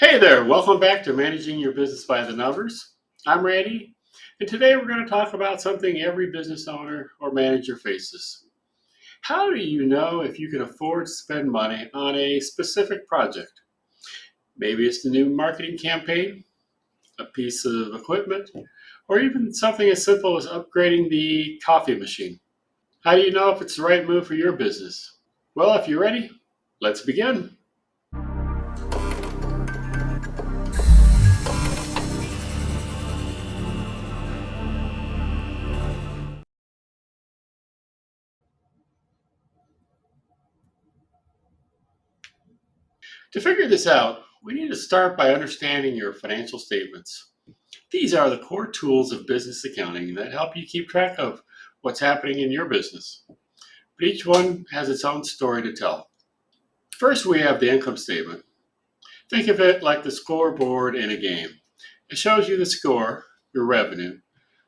Hey there, welcome back to Managing Your Business by the Numbers. I'm Randy, and today we're going to talk about something every business owner or manager faces. How do you know if you can afford to spend money on a specific project? Maybe it's the new marketing campaign, a piece of equipment, or even something as simple as upgrading the coffee machine. How do you know if it's the right move for your business? Well, if you're ready, let's begin. To figure this out, we need to start by understanding your financial statements. These are the core tools of business accounting that help you keep track of what's happening in your business. But each one has its own story to tell. First, we have the income statement. Think of it like the scoreboard in a game. It shows you the score, your revenue,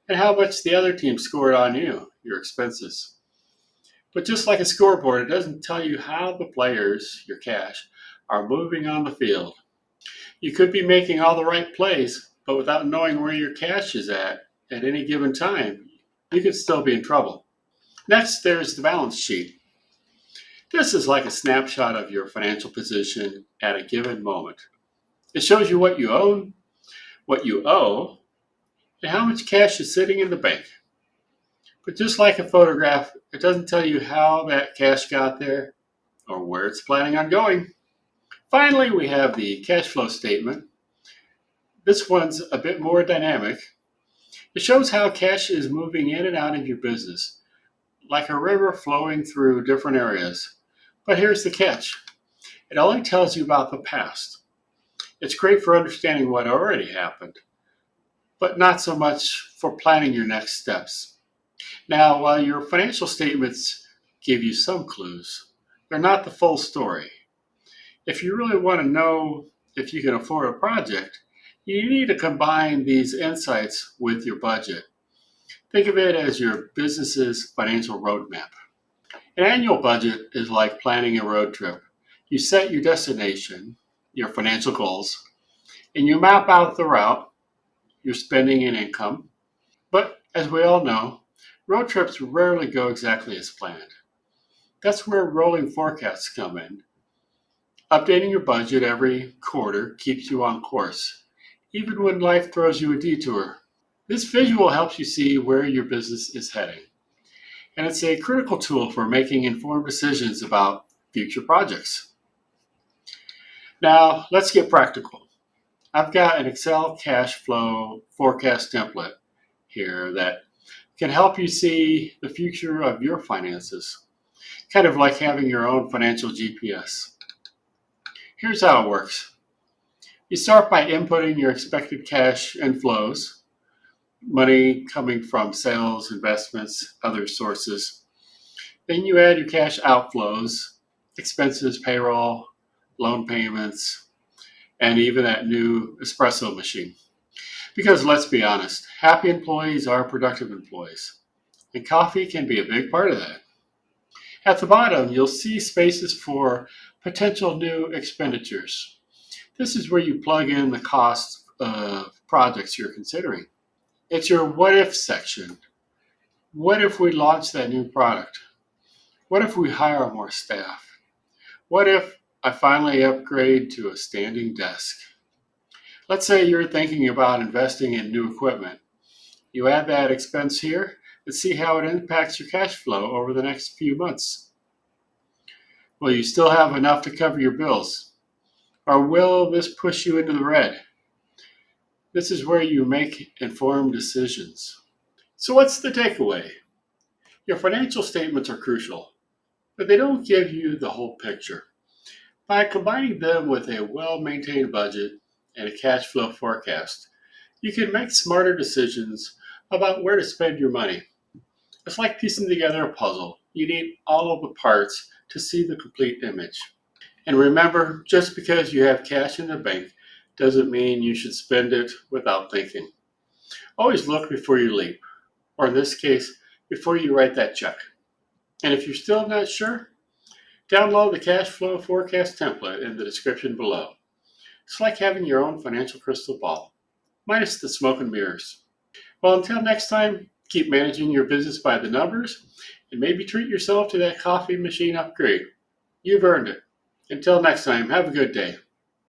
and how much the other team scored on you, your expenses. But just like a scoreboard, it doesn't tell you how the players, your cash, are moving on the field. You could be making all the right plays, but without knowing where your cash is at any given time, you could still be in trouble. Next, there's the balance sheet. This is like a snapshot of your financial position at a given moment. It shows you what you own, what you owe, and how much cash is sitting in the bank. But just like a photograph, it doesn't tell you how that cash got there or where it's planning on going. Finally, we have the cash flow statement. This one's a bit more dynamic. It shows how cash is moving in and out of your business, like a river flowing through different areas. But here's the catch. It only tells you about the past. It's great for understanding what already happened, but not so much for planning your next steps. Now, while your financial statements give you some clues, they're not the full story. If you really want to know if you can afford a project, you need to combine these insights with your budget. Think of it as your business's financial roadmap. An annual budget is like planning a road trip. You set your destination, your financial goals, and you map out the route, your spending and income. But as we all know, road trips rarely go exactly as planned. That's where rolling forecasts come in. Updating your budget every quarter keeps you on course, even when life throws you a detour. This visual helps you see where your business is heading, and it's a critical tool for making informed decisions about future projects. Now, let's get practical. I've got an Excel cash flow forecast template here that can help you see the future of your finances, kind of like having your own financial GPS. Here's how it works. You start by inputting your expected cash inflows, money coming from sales, investments, other sources. Then you add your cash outflows, expenses, payroll, loan payments, and even that new espresso machine. Because let's be honest, happy employees are productive employees, and coffee can be a big part of that. At the bottom, you'll see spaces for potential new expenditures. This is where you plug in the costs of projects you're considering. It's your what if section. What if we launch that new product? What if we hire more staff? What if I finally upgrade to a standing desk? Let's say you're thinking about investing in new equipment. You add that expense here and see how it impacts your cash flow over the next few months. Will you still have enough to cover your bills? Or will this push you into the red? This is where you make informed decisions. So, what's the takeaway? Your financial statements are crucial, but they don't give you the whole picture. By combining them with a well maintained budget and a cash flow forecast, you can make smarter decisions about where to spend your money. It's like piecing together a puzzle. You need all of the parts to see the complete image. And remember, just because you have cash in the bank doesn't mean you should spend it without thinking. Always look before you leap, or in this case, before you write that check. And if you're still not sure, download the cash flow forecast template in the description below. It's like having your own financial crystal ball, minus the smoke and mirrors. Well, until next time, keep managing your business by the numbers and maybe treat yourself to that coffee machine upgrade. You've earned it. Until next time, have a good day.